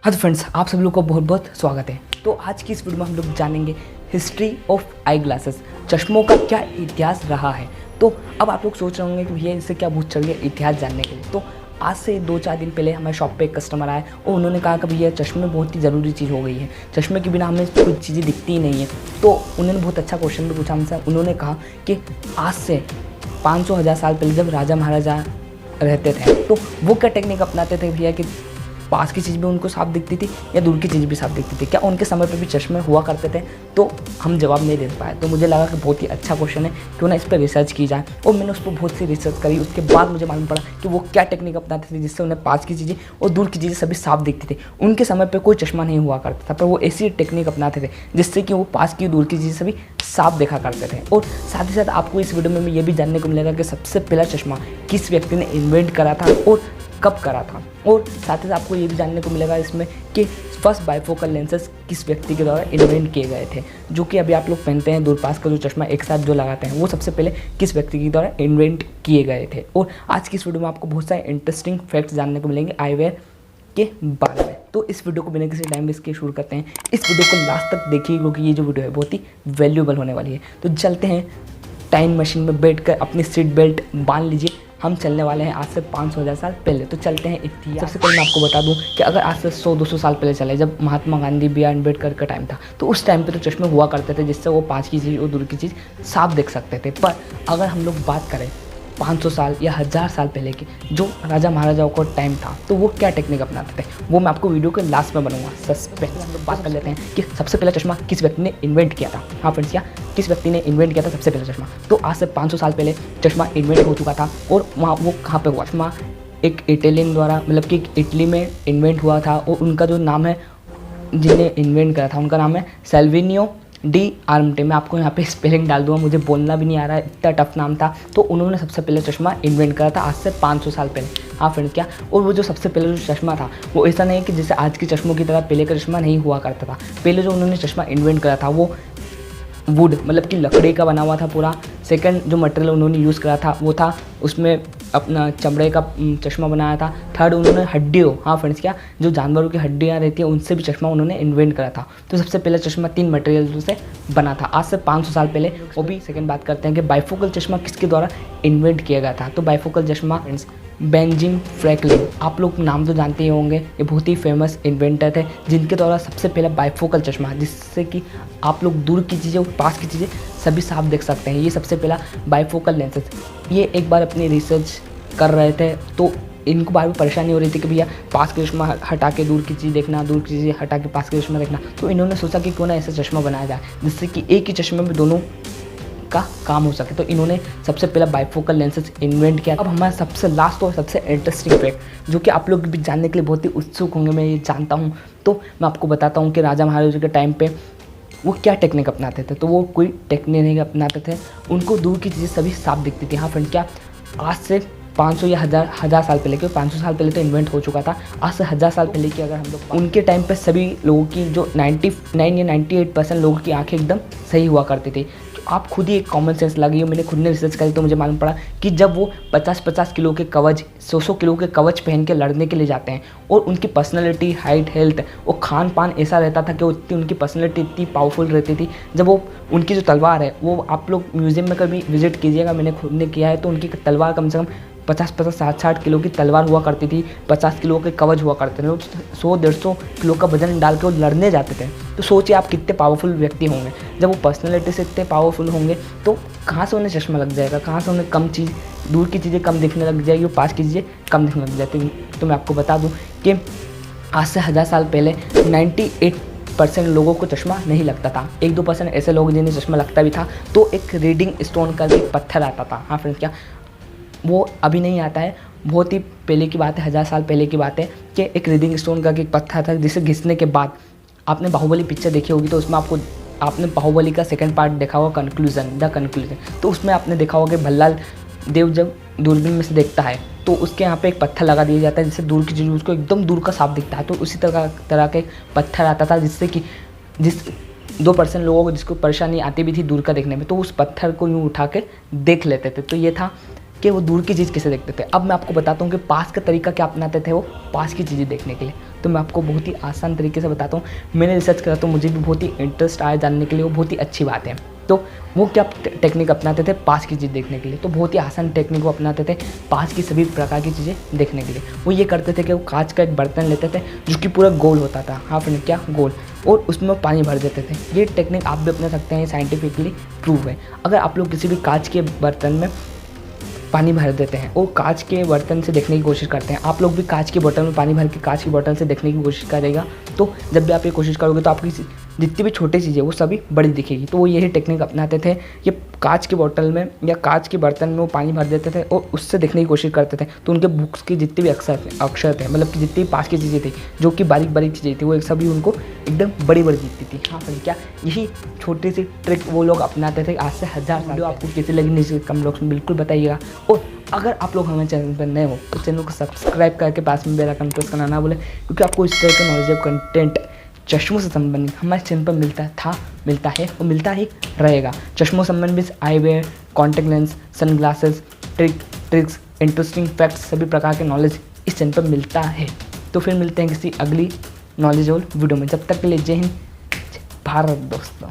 हाँ तो फ्रेंड्स, आप सभी लोग को बहुत बहुत स्वागत है। तो आज की इस वीडियो में हम लोग जानेंगे हिस्ट्री ऑफ आई ग्लासेस, चश्मों का क्या इतिहास रहा है। तो अब आप लोग सोच रहे होंगे कि भैया इससे क्या भूत चढ़ गया इतिहास जानने के लिए। तो आज से 2-4 दिन पहले हमारे शॉप पे एक कस्टमर आए और उन्होंने कहा कि भैया चश्मे बहुत ही ज़रूरी चीज़ हो गई है, चश्मे के बिना हमें कुछ चीज़ें दिखती ही नहीं है। तो उन्होंने बहुत अच्छा क्वेश्चन भी पूछा हमसे। उन्होंने कहा कि आज से 500-1000 साल पहले जब राजा महाराजा रहते थे तो वो क्या टेक्निक अपनाते थे भैया कि पास की चीज़ भी उनको साफ दिखती थी या दूर की चीज़ भी साफ दिखती थी, क्या उनके समय पे भी चश्मे हुआ करते थे? तो हम जवाब नहीं दे पाए। तो मुझे लगा कि बहुत ही अच्छा क्वेश्चन है, क्यों ना इस पर रिसर्च की जाए। और मैंने उस पर बहुत सी रिसर्च करी। उसके बाद मुझे मालूम पड़ा कि वो क्या टेक्निक अपनाते थे जिससे उन्हें पास की चीज़ें और दूर की चीज़ें सभी साफ दिखती थी। उनके समय पर कोई चश्मा नहीं हुआ करता था, पर वो ऐसी टेक्निक अपनाते थे जिससे कि वो पास की दूर की चीज़ें सभी साफ देखा करते थे। और साथ ही साथ आपको इस वीडियो में ये भी जानने को मिलेगा कि सबसे पहला चश्मा किस व्यक्ति ने इन्वेंट करा था और कब करा था। और साथ ही साथ आपको ये भी जानने को मिलेगा इसमें कि फर्स्ट बाइफोकल लेंसेज किस व्यक्ति के द्वारा इन्वेंट किए गए थे, जो कि अभी आप लोग पहनते हैं दूरपास का जो चश्मा एक साथ जो लगाते हैं, वो सबसे पहले किस व्यक्ति के द्वारा इन्वेंट किए गए थे। और आज की इस वीडियो में आपको बहुत सारे इंटरेस्टिंग फैक्ट्स जानने को मिलेंगे आईवेयर के बारे में। तो इस वीडियो को बिना किसी टाइम वेस्ट के शुरू करते हैं। इस वीडियो को लास्ट तक देखिए, क्योंकि ये जो वीडियो है बहुत ही वैल्यूएबल होने वाली है। तो चलते हैं टाइम मशीन में बैठकर, अपनी सीट बेल्ट बांध लीजिए। हम चलने वाले हैं आज से 500-1000 साल पहले। तो चलते हैं इतिहास। सबसे पहले मैं आपको बता दूं कि अगर आज से 100-200 साल पहले चले, जब महात्मा गांधी बी आर अम्बेडकर का टाइम था, तो उस टाइम पे तो चश्मे हुआ करते थे जिससे वो पास की चीज़ और दूर की चीज़ साफ देख सकते थे। पर अगर हम लोग बात करें 500 साल या 1000 साल पहले की, जो राजा महाराजाओं का टाइम था, तो वो क्या टेक्निक अपनाते थे वो मैं आपको वीडियो के लास्ट में बनूंगा। सस्पेंस। हम लोग बात कर लेते हैं कि सबसे पहला चश्मा किस व्यक्ति ने इन्वेंट किया था। हाँ फ्रेंड्स, क्या किस व्यक्ति ने इन्वेंट किया था सबसे पहला चश्मा? तो आज से 500 साल पहले चश्मा इन्वेंट हो चुका था। और वहाँ वो कहाँ पर हुआ? चश्मा एक इटालियन द्वारा, मतलब कि इटली में इन्वेंट हुआ था। और उनका जो नाम है, जिन्हें इन्वेंट करा था, उनका नाम है सेल्विनियो डी आर्मटे। मैं आपको यहाँ पे स्पेलिंग डाल दूँगा, मुझे बोलना भी नहीं आ रहा है, इतना टफ नाम था। तो उन्होंने सबसे पहले चश्मा इन्वेंट करा था आज से 500 साल पहले। हाँ फ्रेंड्स, क्या? और वो जो सबसे पहले जो चश्मा था वो ऐसा नहीं है कि जैसे आज के चश्मों की तरह पहले का चश्मा नहीं हुआ करता था। पहले जो उन्होंने चश्मा इन्वेंट करा था वो वुड, मतलब कि लकड़ी का बना हुआ था पूरा। सेकंड जो मटेरियल उन्होंने यूज़ करा था वो था, उसमें अपना चमड़े का चश्मा बनाया था। थर्ड उन्होंने हड्डियों, हाँ फ्रेंड्स, क्या जो जानवरों की हड्डियाँ रहती हैं उनसे भी चश्मा उन्होंने इन्वेंट करा था। तो सबसे पहले चश्मा 3 मटेरियल से बना था आज से 500 साल पहले। वो भी सेकंड बात करते हैं कि बाइफोकल चश्मा किसके द्वारा इन्वेंट किया गया था। तो बाइफोकल चश्मा फ्रेंड्स बेंजामिन फ्रैंकलिन, आप लोग नाम तो जानते ही होंगे, ये बहुत ही फेमस इन्वेंटर थे जिनके द्वारा सबसे पहला बाइफोकल चश्मा, जिससे कि आप लोग दूर की चीज़ें और पास की चीज़ें सभी साफ देख सकते हैं, ये सबसे पहला बाइफोकल लेंसेज। ये एक बार अपनी रिसर्च कर रहे थे तो इनको बार बार परेशानी हो रही थी कि भैया पास के चश्मा हटा के दूर की चीज़ देखना, दूर की चीज़ें हटा के पास के चश्मा देखना। तो इन्होंने सोचा कि क्यों ना ऐसा चश्मा बनाया जाए जिससे कि एक ही चश्मे में दोनों का काम हो सके। तो इन्होंने सबसे पहला बाइफोकल लेंसेज इन्वेंट किया। अब हमारा सबसे लास्ट और सबसे इंटरेस्टिंग फैक्ट, जो कि आप लोग भी जानने के लिए बहुत ही उत्सुक होंगे, मैं ये जानता हूँ। तो मैं आपको बताता हूँ कि राजा महाराजा के टाइम पे वो क्या टेक्निक अपनाते थे। तो वो कोई टेक्निक नहीं अपनाते थे, उनको दूर की चीज़ें सभी साफ दिखती थी। हाँ फ्रेंड, क्या आज से 500 या 1000 साल पहले, क्योंकि 500 साल पहले तो इन्वेंट हो चुका था, आज से 1000 साल पहले की अगर हम लोग उनके टाइम पे सभी लोगों की जो 99 या 98% लोगों की आंखें एकदम सही हुआ करती थी। तो आप खुद ही एक कॉमन सेंस लगी, मैंने खुद ने रिसर्च करी तो मुझे मालूम पड़ा कि जब वो 50-50 किलो के कवच, 100 किलो के कवच पहन के लड़ने के लिए जाते हैं और उनकी पर्सनैलिटी, हाइट, हेल्थ और खान पान ऐसा रहता था कि उनकी पर्सनैलिटी इतनी पावरफुल रहती थी। जब वो उनकी जो तलवार है, वो आप लोग म्यूज़ियम में कभी विजिट कीजिएगा, मैंने खुद ने किया है, तो उनकी तलवार कम से कम 50-50, 60-60 किलो की तलवार हुआ करती थी, 50 किलो के कवच हुआ करते थे। लोग 100-150 किलो का वजन डाल के वो लड़ने जाते थे। तो सोचिए आप कितने पावरफुल व्यक्ति होंगे। जब वो पर्सनैलिटी से इतने पावरफुल होंगे तो कहाँ से उन्हें चश्मा लग जाएगा, कहाँ से उन्हें कम चीज़, दूर की चीज़ें कम दिखने लग जाएगी और पास की चीज़ें कम दिखने लग जाती। तो मैं आपको बता दूँ कि आज से 1000 साल पहले 98% लोगों को चश्मा नहीं लगता था। 1-2% ऐसे लोग जिन्हें चश्मा लगता भी था। तो एक रीडिंग स्टोन का एक पत्थर आता था। हाँ फ्रेंड्स, क्या वो अभी नहीं आता है, बहुत ही पहले की बात है, 1000 साल पहले की बात है कि एक रीडिंग स्टोन का एक पत्थर था जिसे घिसने के बाद, आपने बाहुबली पिक्चर देखी होगी तो उसमें आपने बाहुबली का सेकंड पार्ट देखा होगा, द कंक्लूजन। तो उसमें आपने देखा होगा कि भल्लाल देव जब दूरबीन में से देखता है तो उसके यहाँ पे एक पत्थर लगा दिया जाता है जिससे दूर की चीज़ उसको एकदम दूर का साफ दिखता है। तो उसी तरह का एक पत्थर आता था जिससे कि 2% लोगों को जिसको परेशानी आती भी थी दूर का देखने में, तो उस पत्थर को यूँ उठा के देख लेते थे। तो ये था कि वो दूर की चीज़ कैसे देखते थे। अब मैं आपको बताता हूँ कि पास का तरीका क्या अपनाते थे वो पास की चीज़ें देखने के लिए। तो मैं आपको बहुत ही आसान तरीके से बताता हूँ। मैंने रिसर्च करा तो मुझे भी बहुत ही इंटरेस्ट आया जानने के लिए, वो बहुत ही अच्छी बात है। तो वो क्या टेक्निक अपनाते थे पास की चीज़ देखने के लिए, तो बहुत ही आसान टेक्निक वो अपनाते थे पास की सभी प्रकार की चीज़ें देखने के लिए। वो ये करते थे कि वो कांच का एक बर्तन लेते थे जो कि पूरा गोल होता था, हाँ फ्रेंड क्या गोल, और उसमें पानी भर देते थे। ये टेक्निक आप भी अपना सकते हैं, साइंटिफिकली प्रूव है। अगर आप लोग किसी भी कांच के बर्तन में पानी भर देते हैं और कांच के बर्तन से देखने की कोशिश करते हैं, आप लोग भी कांच के बोतल में पानी भर के कांच की बोतल से देखने की कोशिश करेगा, तो जब भी आप ये कोशिश करोगे तो आपकी जितनी भी छोटी चीज़ें वो सभी बड़ी दिखेगी। तो वो यही टेक्निक अपनाते थे, ये कांच की बोतल में या कांच के बर्तन में वो पानी भर देते थे और उससे देखने की कोशिश करते थे। तो उनके बुक्स की जितनी भी अक्षर थे, मतलब कि जितनी पास की चीज़ें थी, जो कि बारीक बारीक चीज़ें थी, वो सभी उनको एकदम बड़ी बड़ी दिखती थी। हाँ फिर क्या यही छोटी सी ट्रिक वो लोग अपनाते थे आज से 1000 साल। आपको कैसी लगी नीचे कमेंट बॉक्स में बिल्कुल बताइएगा। और अगर आप लोग हमारे चैनल पर नए हो तो चैनल को सब्सक्राइब करके पास में बेल आइकन प्रेस करना ना भूलें, क्योंकि आपको इस तरह के नॉलेजेबल कंटेंट चश्मों से संबंधित हमारे चैनल पर मिलता है और मिलता ही रहेगा। चश्मों संबंधित eyewear, contact lens, sunglasses, tricks, interesting facts, सभी प्रकार के नॉलेज इस चैनल पर मिलता है। तो फिर मिलते हैं किसी अगली नॉलेजेबल वीडियो में। जब तक के लिए जय हिंद, जय भारत दोस्तों।